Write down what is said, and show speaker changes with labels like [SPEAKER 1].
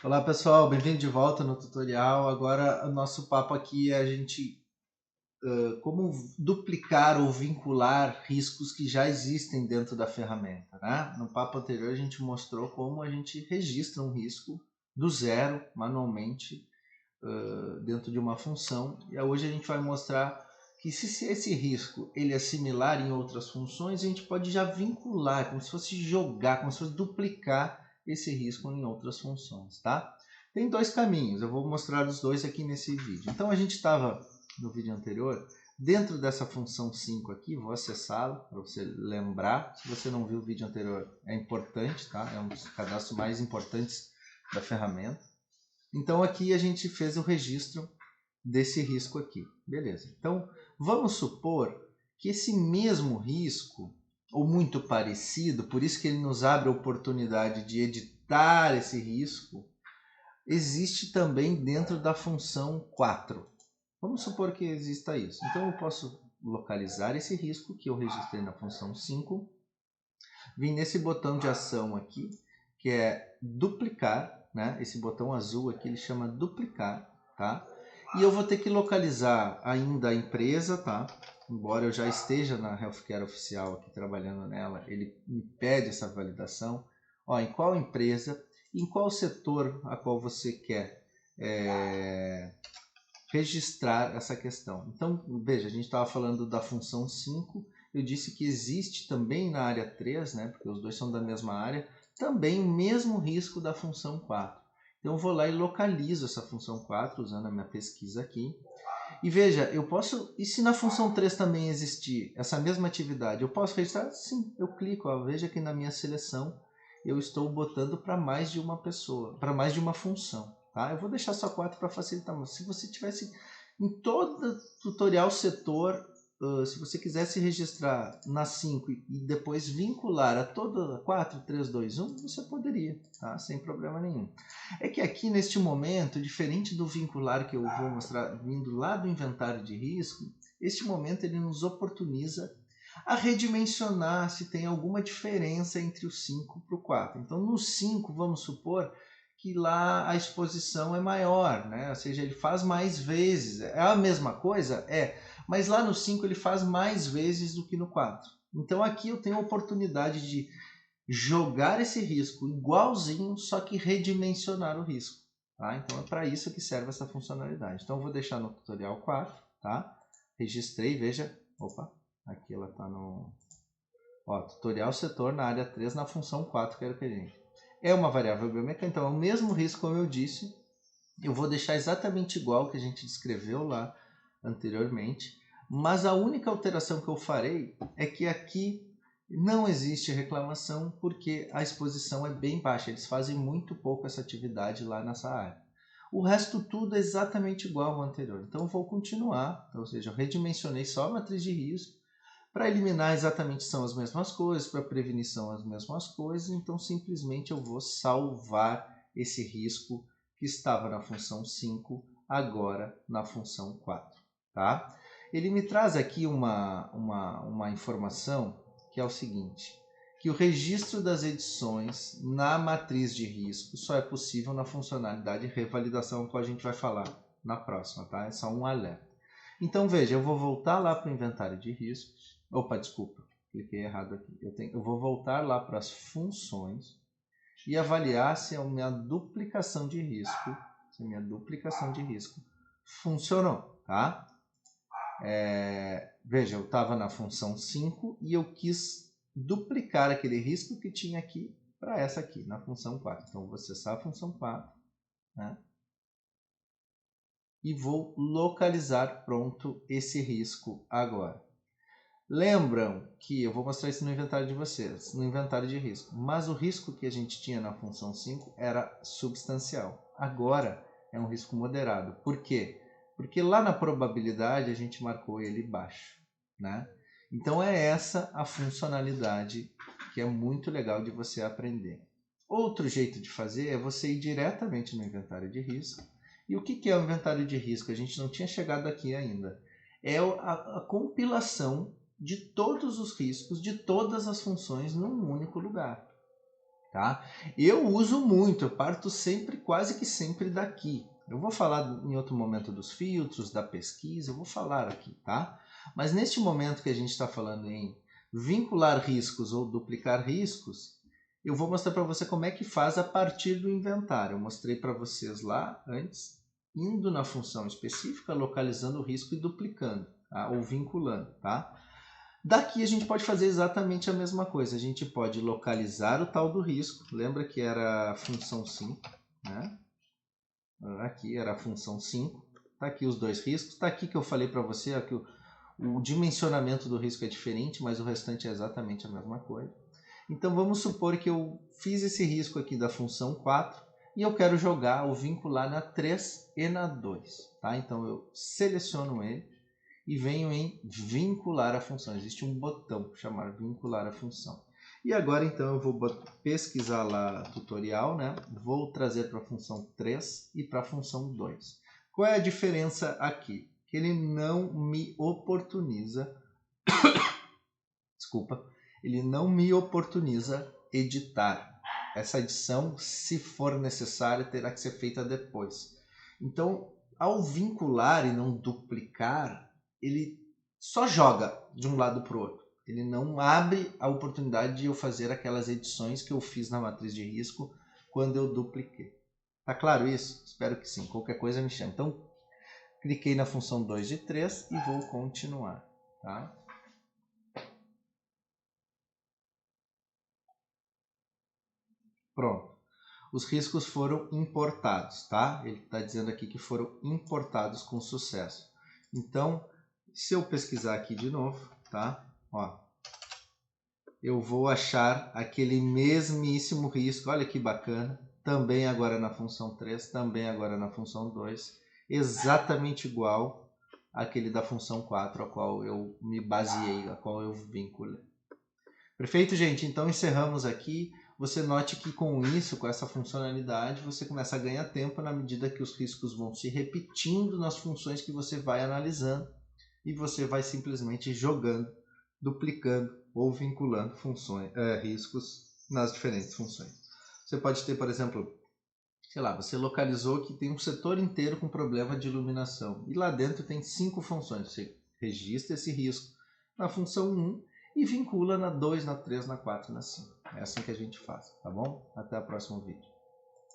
[SPEAKER 1] Olá pessoal, bem-vindo de volta no tutorial. Agora o nosso papo aqui é a gente como duplicar ou vincular riscos que já existem dentro da ferramenta, né? No papo anterior a gente mostrou como a gente registra um risco do zero manualmente dentro de uma função, e hoje a gente vai mostrar que se esse risco ele é similar em outras funções, a gente pode já vincular, como se fosse jogar, como se fosse duplicar esse risco em outras funções, tá? Tem dois caminhos, eu vou mostrar os dois aqui nesse vídeo. Então a gente estava no vídeo anterior, dentro dessa função 5 aqui, vou acessá-lo para você lembrar. Se você não viu o vídeo anterior, é importante, tá? É um dos cadastros mais importantes da ferramenta. Então aqui a gente fez o registro desse risco aqui, beleza. Então vamos supor que esse mesmo risco, ou muito parecido, por isso que ele nos abre a oportunidade de editar esse risco, existe também dentro da função 4. Vamos supor que exista isso. Então eu posso localizar esse risco que eu registrei na função 5, vim nesse botão de ação aqui, que é duplicar, né? Esse botão azul aqui ele chama duplicar, tá? E eu vou ter que localizar ainda a empresa, tá? Embora eu já esteja na Healthcare Oficial aqui trabalhando nela, ele me pede essa validação. Ó, em qual empresa, em qual setor a qual você quer registrar essa questão. Então, veja, a gente estava falando da função 5, eu disse que existe também na área 3, né, porque os dois são da mesma área, também o mesmo risco da função 4. Então eu vou lá e localizo essa função 4 usando a minha pesquisa aqui. E veja, eu posso, e se na função 3 também existir essa mesma atividade, eu posso registrar? Sim, eu clico, ó, veja que na minha seleção eu estou botando para mais de uma pessoa, para mais de uma função. Tá? Eu vou deixar só 4 para facilitar, mas se você tivesse em todo tutorial setor, se você quisesse registrar na 5 e depois vincular a toda 4, 3, 2, 1, você poderia, tá? Sem problema nenhum. É que aqui neste momento, diferente do vincular que eu vou mostrar vindo lá do inventário de risco, este momento ele nos oportuniza a redimensionar se tem alguma diferença entre o 5 para o 4. Então no 5, vamos supor que lá a exposição é maior, né? Ou seja, ele faz mais vezes. É a mesma coisa? É, mas lá no 5 ele faz mais vezes do que no 4. Então aqui eu tenho a oportunidade de jogar esse risco igualzinho, só que redimensionar o risco. Tá? Então é para isso que serve essa funcionalidade. Então eu vou deixar no tutorial 4, tá? Registrei, veja, opa, aqui ela está no tutorial setor na área 3 na função 4, quero que a gente. É uma variável biomecânica, então é o mesmo risco como eu disse, eu vou deixar exatamente igual que a gente descreveu lá anteriormente, mas a única alteração que eu farei é que aqui não existe reclamação porque a exposição é bem baixa, eles fazem muito pouco essa atividade lá nessa área. O resto tudo é exatamente igual ao anterior, então eu vou continuar, ou seja, eu redimensionei só a matriz de risco, para eliminar exatamente são as mesmas coisas, para prevenir são as mesmas coisas, então simplesmente eu vou salvar esse risco que estava na função 5, agora na função 4. Tá? Ele me traz aqui uma informação que é o seguinte, que o registro das edições na matriz de risco só é possível na funcionalidade revalidação, que a gente vai falar na próxima, tá? É só um alerta. Então veja, eu vou voltar lá para o inventário de riscos. Opa, desculpa, cliquei errado aqui. Eu vou voltar lá para as funções e avaliar se a minha duplicação de risco, funcionou, tá? Veja, eu estava na função 5 e eu quis duplicar aquele risco que tinha aqui para essa aqui, na função 4. Então, eu vou acessar a função 4, né? E vou localizar pronto esse risco agora. Lembram que eu vou mostrar isso no inventário de vocês, no inventário de risco, mas o risco que a gente tinha na função 5 era substancial. Agora é um risco moderado. Por quê? Porque lá na probabilidade a gente marcou ele baixo, né? Então é essa a funcionalidade que é muito legal de você aprender. Outro jeito de fazer é você ir diretamente no inventário de risco. E o que é o inventário de risco? A gente não tinha chegado aqui ainda. É a compilação de todos os riscos de todas as funções num único lugar. tá? Eu uso muito, eu parto sempre, quase que sempre daqui. Eu vou falar em outro momento dos filtros, da pesquisa, eu vou falar aqui, tá? Mas neste momento que a gente está falando em vincular riscos ou duplicar riscos, eu vou mostrar para você como é que faz a partir do inventário. Eu mostrei para vocês lá antes, indo na função específica, localizando o risco e duplicando, tá? Ou vinculando, tá? Daqui a gente pode fazer exatamente a mesma coisa. A gente pode localizar o tal do risco. Lembra que era a função 5, né? Aqui era a função 5. Está aqui os dois riscos. Está aqui que eu falei para você que o dimensionamento do risco é diferente, mas o restante é exatamente a mesma coisa. Então vamos supor que eu fiz esse risco aqui da função 4 e eu quero jogar ou vincular na 3 e na 2. Tá? Então eu seleciono ele e venho em vincular a função. Existe um botão chamado vincular a função. E agora então eu vou pesquisar lá tutorial, né? Vou trazer para a função 3 e para a função 2. Qual é a diferença aqui? Que ele não me oportuniza, desculpa, ele não me oportuniza editar. Essa edição, se for necessária, terá que ser feita depois. Então, ao vincular e não duplicar, ele só joga de um lado para o outro. Ele não abre a oportunidade de eu fazer aquelas edições que eu fiz na matriz de risco quando eu dupliquei. Tá claro isso? Espero que sim. Qualquer coisa me chama. Então, cliquei na função 2 de 3 e vou continuar. Tá? Pronto. Os riscos foram importados, tá? Ele está dizendo aqui que foram importados com sucesso. Então, se eu pesquisar aqui de novo, tá? Ó, eu vou achar aquele mesmíssimo risco, olha que bacana, também agora na função 3, também agora na função 2, exatamente igual àquele da função 4, a qual eu me baseei, a qual eu vinculei. Perfeito, gente? Então encerramos aqui. Você note que com isso, com essa funcionalidade, você começa a ganhar tempo na medida que os riscos vão se repetindo nas funções que você vai analisando e você vai simplesmente jogando, duplicando ou vinculando riscos nas diferentes funções. Você pode ter, por exemplo, sei lá, você localizou que tem um setor inteiro com problema de iluminação e lá dentro tem 5 funções. Você registra esse risco na função 1 e vincula na 2, na 3, na 4 e na 5. É assim que a gente faz, tá bom? Até o próximo vídeo.